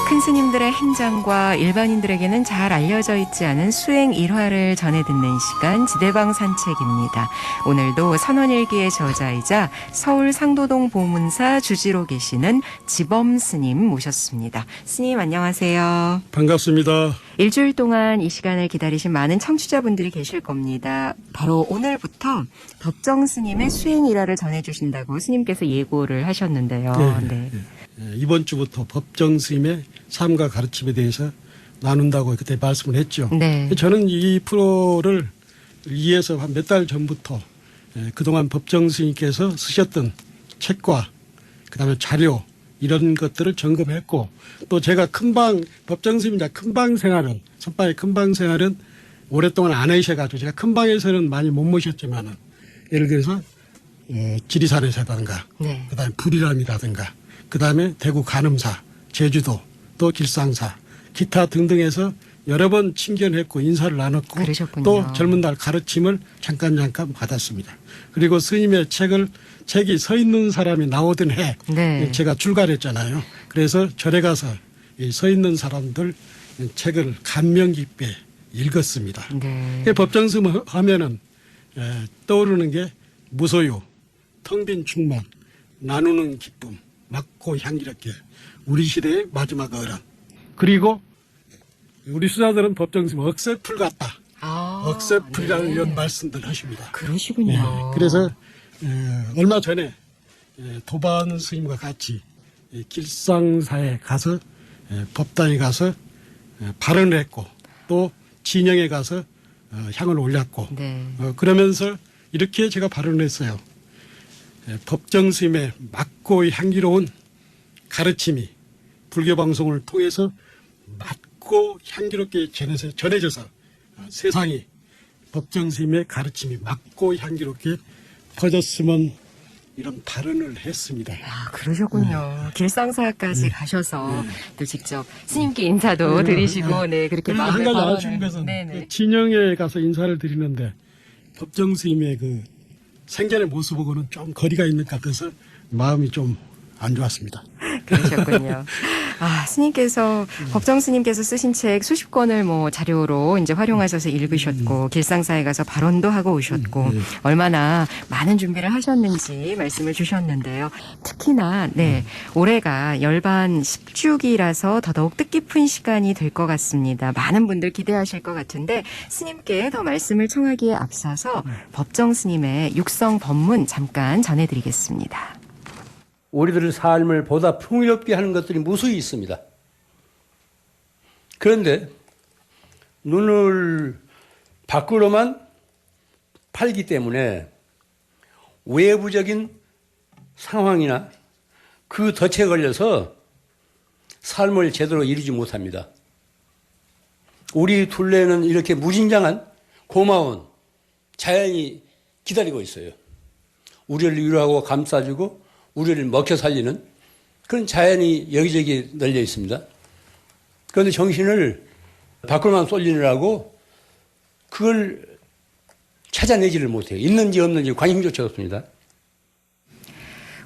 큰 스님들의 행장과 일반인들에게는 잘 알려져 있지 않은 수행 일화를 전해 듣는 시간 지대방 산책입니다. 오늘도 선원일기의 저자이자 서울 상도동 보문사 주지로 계시는 지범 스님 모셨습니다. 스님 안녕하세요. 반갑습니다. 일주일 동안 이 시간을 기다리신 많은 청취자분들이 계실 겁니다. 바로 오늘부터 법정 스님의 수행 일화를 전해주신다고 스님께서 예고를 하셨는데요. 네. 이번 주부터 법정 스님의 삶과 가르침에 대해서 나눈다고 그때 말씀을 했죠. 네. 저는 이 프로를 위해서 한 몇 달 전부터 그동안 법정 스님께서 쓰셨던 책과 그다음에 자료 이런 것들을 점검했고 또 제가 큰방 법정 스님 큰방 생활은 선방의 큰방 생활은 오랫동안 안 하셔가지고 제가 큰방에서는 많이 못 모셨지만은 예를 들어서 지리산에서라든가 네. 그다음에 불이람이라든가 그다음에 대구 간음사 제주도 또 길상사 기타 등등에서 여러 번 친견했고 인사를 나눴고 그러셨군요. 또 젊은 날 가르침을 잠깐 받았습니다. 그리고 스님의 책이 서 있는 사람이 나오던 해 네. 제가 출가를 했잖아요. 그래서 절에 가서 이 서 있는 사람들 책을 감명 깊게 읽었습니다. 네. 법정스님 하면은 떠오르는 게 무소유, 텅 빈 충만, 나누는 기쁨, 맑고 향기롭게 우리 시대의 마지막 어른. 그리고 우리 수자들은 법정스님 억새풀 같다. 억새풀이라는 네. 이런 말씀들 하십니다. 그러시군요. 그래서 얼마 전에 도반 스님과 같이 길상사에 가서 법당에 가서 발언을 했고 또 진영에 가서 향을 올렸고 네. 그러면서 이렇게 제가 발언을 했어요. 법정 스님의 맑고 향기로운 가르침이 불교 방송을 통해서 맑고 향기롭게 전해져서 세상이 법정 스님의 가르침이 맑고 향기롭게 퍼졌으면 이런 발언을 했습니다. 아, 그러셨군요. 길상사까지 가셔서 또 직접 스님께 인사도 드리시고, 네, 그렇게 그리고 한 마음의 가지 발언을. 아쉬운 것은 네네. 그 진영에 가서 인사를 드리는데 법정 스님의 그 생전의 모습하고는 좀 거리가 있는 것 같아서 마음이 좀 안 좋았습니다. 그러셨군요. 아, 스님께서, 법정 스님께서 쓰신 책 수십 권을 뭐 자료로 이제 활용하셔서 읽으셨고, 길상사에 가서 발언도 하고 오셨고, 얼마나 많은 준비를 하셨는지 말씀을 주셨는데요. 특히나, 네, 올해가 열반 10주기라서 더더욱 뜻깊은 시간이 될 것 같습니다. 많은 분들 기대하실 것 같은데, 스님께 더 말씀을 청하기에 앞서서 법정 스님의 육성 법문 잠깐 전해드리겠습니다. 우리들의 삶을 보다 풍요롭게 하는 것들이 무수히 있습니다. 그런데 눈을 밖으로만 팔기 때문에 외부적인 상황이나 그 덫에 걸려서 삶을 제대로 이루지 못합니다. 우리 둘레는 이렇게 무진장한 고마운 자연이 기다리고 있어요. 우리를 위로하고 감싸주고 우리를 먹혀 살리는 그런 자연이 여기저기 널려 있습니다. 그런데 정신을 밖으로만 쏠리느라고 그걸 찾아내지를 못해요. 있는지 없는지 관심조차 없습니다.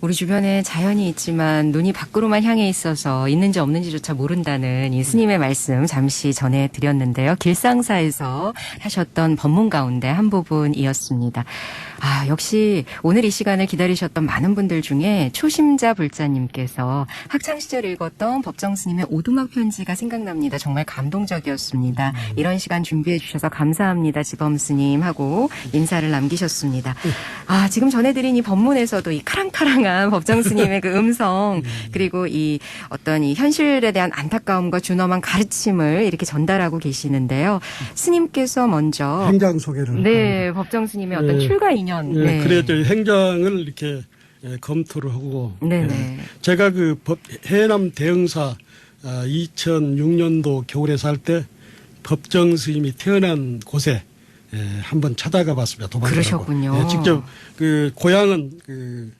우리 주변에 자연이 있지만 눈이 밖으로만 향해 있어서 있는지 없는지조차 모른다는 이 스님의 말씀 잠시 전해드렸는데요. 길상사에서 하셨던 법문 가운데 한 부분이었습니다. 아, 역시 오늘 이 시간을 기다리셨던 많은 분들 중에 초심자 불자님께서 학창시절 읽었던 법정 스님의 오두막 편지가 생각납니다. 정말 감동적이었습니다. 이런 시간 준비해 주셔서 감사합니다. 지범 스님 하고 인사를 남기셨습니다. 아, 지금 전해드린 이 법문에서도 이 카랑카랑한 법정 스님의 그 음성 그리고 이 어떤 이 현실에 대한 안타까움과 준엄한 가르침을 이렇게 전달하고 계시는데요. 스님께서 먼저 행장 소개를. 네, 법정 스님의 어떤 출가 인연. 네. 그래도 행장을 이렇게 검토를 하고. 네네. 제가 그 해남 대흥사 2006년도 겨울에 살 때 법정 스님이 태어난 곳에 한번 찾아가 봤습니다. 도반이라고. 그러셨군요. 직접 그 고향은 그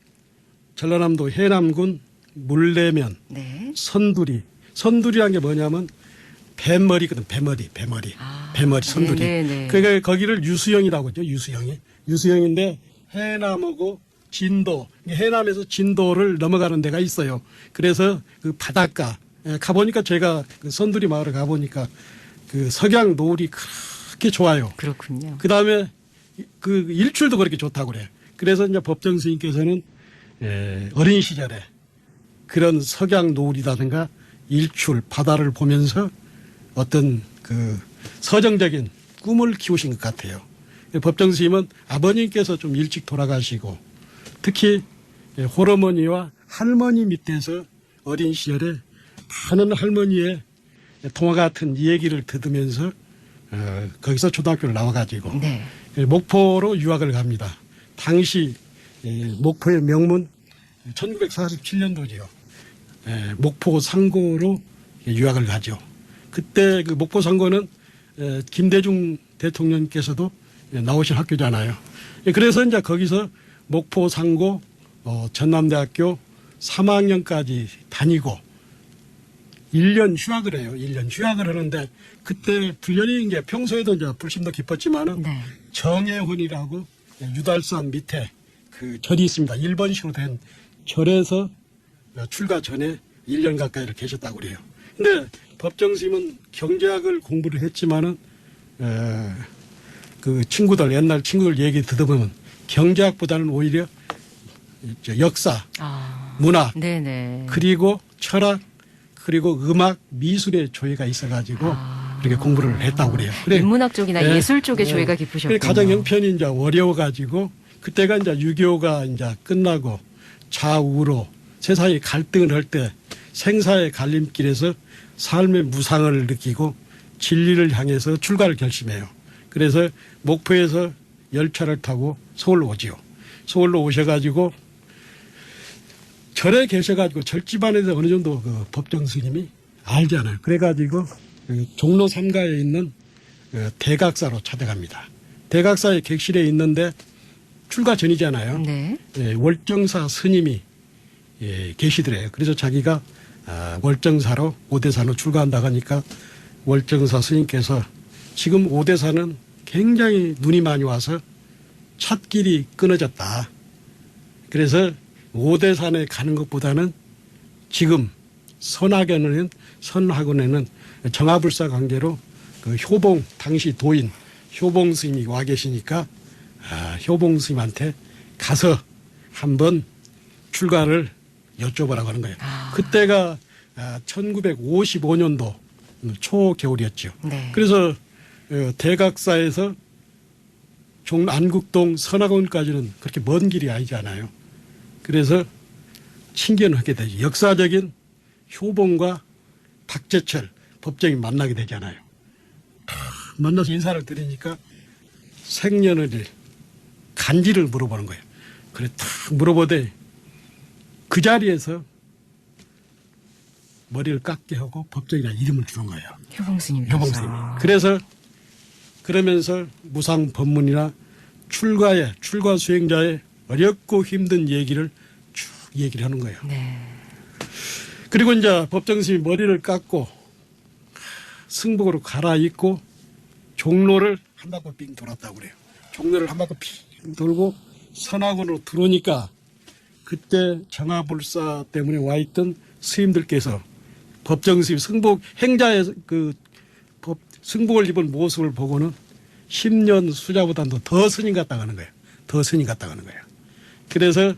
전라남도 해남군 물레면 네. 선두리란 게 뭐냐면 배머리거든. 배머리 선두리. 네네네. 그러니까 거기를 유수영이라고 하죠. 유수영인데 해남하고 진도, 해남에서 진도를 넘어가는 데가 있어요. 그래서 그 바닷가 가보니까 제가 그 선두리 마을에 가보니까 그 석양 노을이 그렇게 좋아요. 그렇군요. 그 다음에 그 일출도 그렇게 좋다고 그래요. 그래서 이제 법정 스님께서는 어린 시절에 그런 석양 노을이라든가 일출, 바다를 보면서 어떤 그 서정적인 꿈을 키우신 것 같아요. 법정 스님은 아버님께서 좀 일찍 돌아가시고 특히 홀어머니와 할머니 밑에서 어린 시절에 많은 할머니의 통화 같은 이야기를 들으면서 거기서 초등학교를 나와가지고 네. 목포로 유학을 갑니다. 당시 목포의 명문 1947년도지요. 목포 상고로 유학을 가죠. 그때 그 목포 상고는 김대중 대통령께서도 나오신 학교잖아요. 그래서 이제 거기서 목포 상고 전남대학교 3학년까지 다니고 1년 휴학을 해요. 1년 휴학을 하는데 그때 불련이 이제 평소에도 이제 불심도 깊었지만은 네. 정해훈이라고 유달산 밑에 그 절이 있습니다. 일본식으로 된 절에서 출가 전에 1년 가까이를 계셨다고 그래요. 근데 법정스님은 경제학을 공부를 했지만은 그 친구들 옛날 친구들 얘기 들어보면 경제학보다는 오히려 역사, 문화, 네네. 그리고 철학, 그리고 음악, 미술의 조예가 있어가지고 그렇게 공부를 했다고 그래요. 그래. 인문학 쪽이나 네. 예술 쪽의 네. 조예가 깊으셨군요. 그래, 가장 형편이 이제 어려워가지고 그때가 이제 6.25가 이제 끝나고 좌우로 세상이 갈등을 할 때 생사의 갈림길에서 삶의 무상을 느끼고 진리를 향해서 출가를 결심해요. 그래서 목포에서 열차를 타고 서울로 오지요. 서울로 오셔가지고 절에 계셔가지고 절집안에서 어느 정도 그 법정 스님이 알잖아요. 그래가지고 그 종로 3가에 있는 그 대각사로 찾아갑니다. 대각사의 객실에 있는데 출가 전이잖아요. 네. 월정사 스님이 계시더래요. 그래서 자기가 월정사로 오대산으로 출가한다고 하니까 월정사 스님께서 지금 오대산은 굉장히 눈이 많이 와서 찻길이 끊어졌다. 그래서 오대산에 가는 것보다는 지금 선학원에는 정화불사 관계로 그 효봉 당시 도인 효봉 스님이 와 계시니까 효봉 스님한테 가서 한번 출가를 여쭤보라고 하는 거예요. 그때가 1955년도 초겨울이었죠. 네. 그래서 대각사에서 안국동 선학원까지는 그렇게 먼 길이 아니잖아요. 그래서 친견을 하게 되죠. 역사적인 효봉과 박재철 법정이 만나게 되잖아요. 만나서 인사를 드리니까 생년을 간지를 물어보는 거예요. 그래 탁 물어보되 그 자리에서 머리를 깎게 하고 법정이라는 이름을 주는 거예요. 효봉스님. 효봉스님. 그래서 그러면서 무상 법문이나 출가 수행자의 어렵고 힘든 얘기를 쭉 얘기를 하는 거예요. 네. 그리고 이제 법정스님이 머리를 깎고 승복으로 갈아입고 종로를 한 바퀴 빙 돌았다고 그래요. 종로를 한 바퀴 빙 돌고 선학원으로 들어오니까 그때 정화불사 때문에 와 있던 스님들께서 법정스님 승복 행자의 그 승복을 입은 모습을 보고는 10년 수자보다도 더 스님 같다고 하는 거예요. 더 스님 같다고 하는 거예요. 그래서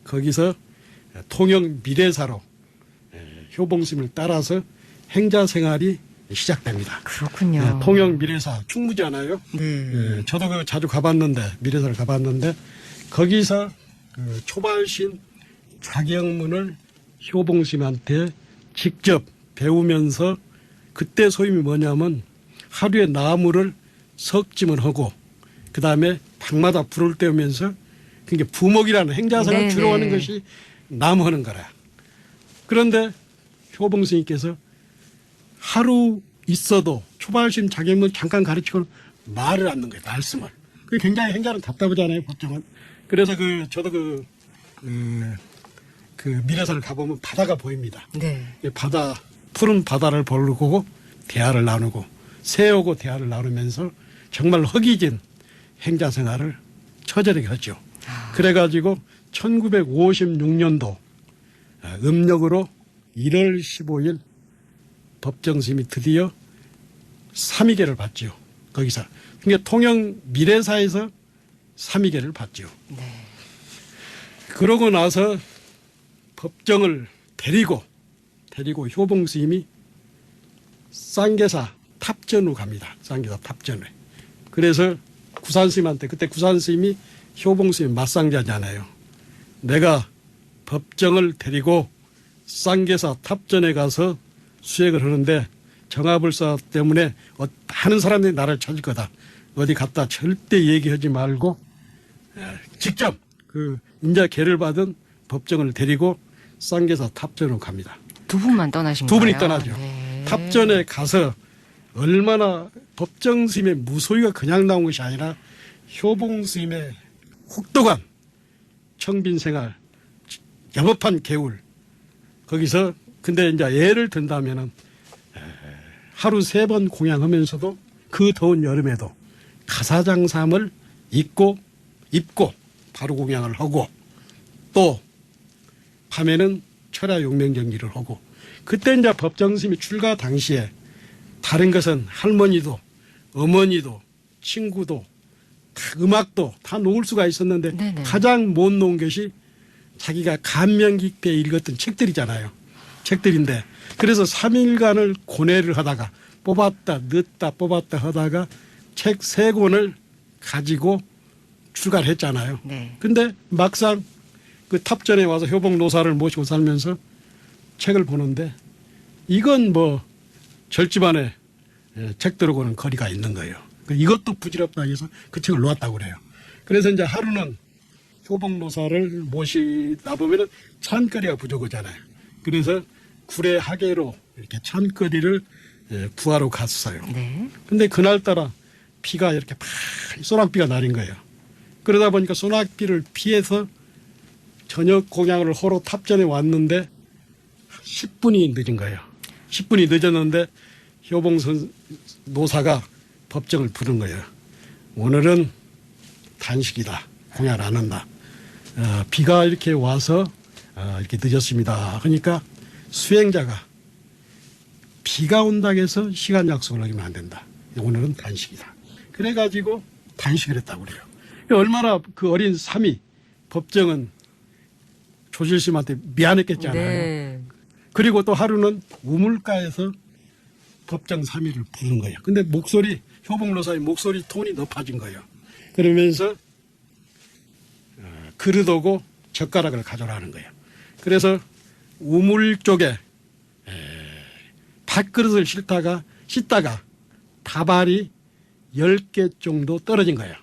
거기서 통영 미래사로 효봉스님을 따라서 행자 생활이 시작됩니다. 그렇군요. 통영 미래사 충무잖아요. 네. 저도 그 자주 가봤는데 미래사를 가봤는데 거기서 그 초발신 자경문을 효봉스님한테 직접 배우면서 그때 소임이 뭐냐면 하루에 나무를 석짐을 하고 그 다음에 방마다 불을 떼우면서 그게 부목이라는 행자생활 네네. 주로 하는 것이 나무 하는 거라. 그런데 효봉 스님께서 하루 있어도 초발심 자격문 잠깐 가르치고 말을 않는 거예요. 말씀을. 그게 굉장히 행자는 답답하잖아요. 법정은. 그래서 저도 그 미래사를 가보면 바다가 보입니다. 네. 푸른 바다를 보고 대화를 나누고 새우고 대화를 나누면서 정말 허기진 행자 생활을 처절하게 하죠. 그래가지고 1956년도 음력으로 1월 15일 법정심이 드디어 3위계를 받지요. 거기서. 그러니까 통영 미래사에서 3위계를 받지요. 네. 그러고 나서 법정을 데리고 효봉 스님이 쌍계사 탑전으로 갑니다. 쌍계사 탑전에. 그래서 구산 스님한테, 그때 구산 스님이 효봉 스님 맞상자잖아요. 내가 법정을 데리고 쌍계사 탑전에 가서 수행을 하는데 정화불사 때문에 많은 사람들이 나를 찾을 거다. 어디 갔다 절대 얘기하지 말고 직접 그 인자 계를 받은 법정을 데리고 쌍계사 탑전으로 갑니다. 두 분만 떠나신 두 거예요? 분이 떠나죠. 네. 탑전에 가서 얼마나 법정 스님의 무소유가 그냥 나온 것이 아니라 효봉 스님의 혹독한 청빈 생활, 여법한 개울, 거기서 근데 이제 예를 든다면은 하루 3번 공양하면서도 그 더운 여름에도 가사장삼을 입고 바로 공양을 하고 또 밤에는 철야 용맹정리를 하고 그때 이제 법정스님이 출가 당시에 다른 것은 할머니도 어머니도 친구도 다 음악도 다 놓을 수가 있었는데 네네. 가장 못 놓은 것이 자기가 감명 깊게 읽었던 책들이잖아요. 책들인데 그래서 3일간을 고뇌를 하다가 뽑았다 하다가 책 3권을 가지고 출가를 했잖아요. 네. 근데 막상 그 탑전에 와서 효봉 노사를 모시고 살면서 책을 보는데 이건 뭐 절집안에 책들하고는 거리가 있는 거예요. 이것도 부질없다 해서 그 책을 놓았다고 그래요. 그래서 이제 하루는 효봉 노사를 모시다 보면은 찬거리가 부족하잖아요. 그래서 구례 하계로 이렇게 찬거리를 구하러 갔어요. 네. 근데 그날따라 비가 이렇게 소낙비가 내린 거예요. 그러다 보니까 소낙비를 피해서 저녁 공양을 하러 탑전에 왔는데 10분이 늦은 거예요. 10분이 늦었는데 효봉 노사가 법정을 부른 거예요. 오늘은 단식이다. 공양을 안 한다. 비가 이렇게 와서 이렇게 늦었습니다. 그러니까 수행자가 비가 온다고 해서 시간 약속을 하기면 안 된다. 오늘은 단식이다. 그래가지고 단식을 했다고 그래요. 얼마나 그 어린 삼이 법정은 조실스님한테 미안했겠잖아요. 네. 그리고 또 하루는 우물가에서 법정 3일을 부른 거예요. 근데 효봉노사의 목소리 톤이 높아진 거예요. 그러면서 그릇하고 젓가락을 가져라는 거예요. 그래서 우물 쪽에 밥그릇을 씻다가 다발이 10개 정도 떨어진 거예요.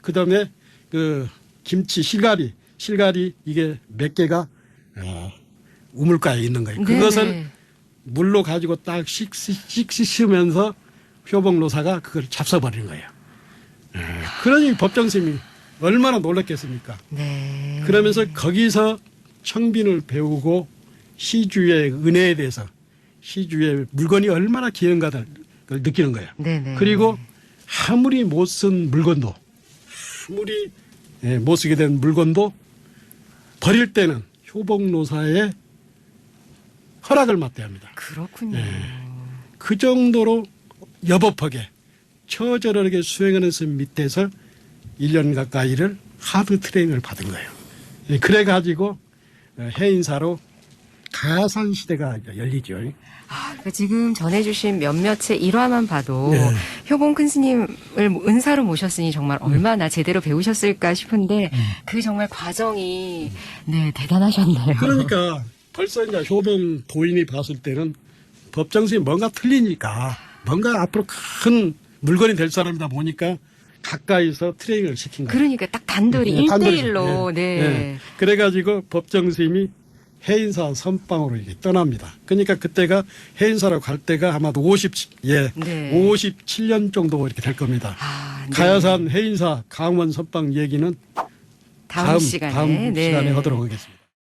그 다음에 그 김치 실가리 이게 몇 개가 우물가에 있는 거예요. 그것을 네네. 물로 가지고 딱 씻으면서 효봉노사가 그걸 잡숴버리는 거예요. 그러니 법정스님이 얼마나 놀랐겠습니까? 네. 그러면서 거기서 청빈을 배우고 시주의 은혜에 대해서 시주의 물건이 얼마나 귀한가를 느끼는 거예요. 네네. 그리고 아무리 못 쓴 물건도 아무리 못 쓰게 된 물건도 버릴 때는 효봉노사의 허락을 받아야 합니다. 그렇군요. 그 정도로 여법하게 처절하게 수행하는 스님 밑에서 1년 가까이를 하드 트레이닝을 받은 거예요. 그래가지고 해인사로 가산시대가 열리죠. 그러니까 지금 전해주신 몇몇의 일화만 봐도 네. 효봉 큰 스님을 은사로 모셨으니 정말 얼마나 제대로 배우셨을까 싶은데 그 정말 과정이 네 대단하셨네요. 그러니까 벌써 이제 효봉 도인이 봤을 때는 법정스님이 뭔가 틀리니까 뭔가 앞으로 큰 물건이 될 사람이다 보니까 가까이서 트레이닝을 시킨 거예요. 그러니까 딱 단둘이 단둘이. 1대1로 네. 그래가지고 법정스님이 해인사 선방으로 이렇게 떠납니다. 그러니까 그때가 해인사로 갈 때가 아마도 57년 정도 이렇게 될 겁니다. 아, 네. 가야산 해인사 강원 선방 얘기는 다음 시간에 시간에 하도록 하겠습니다.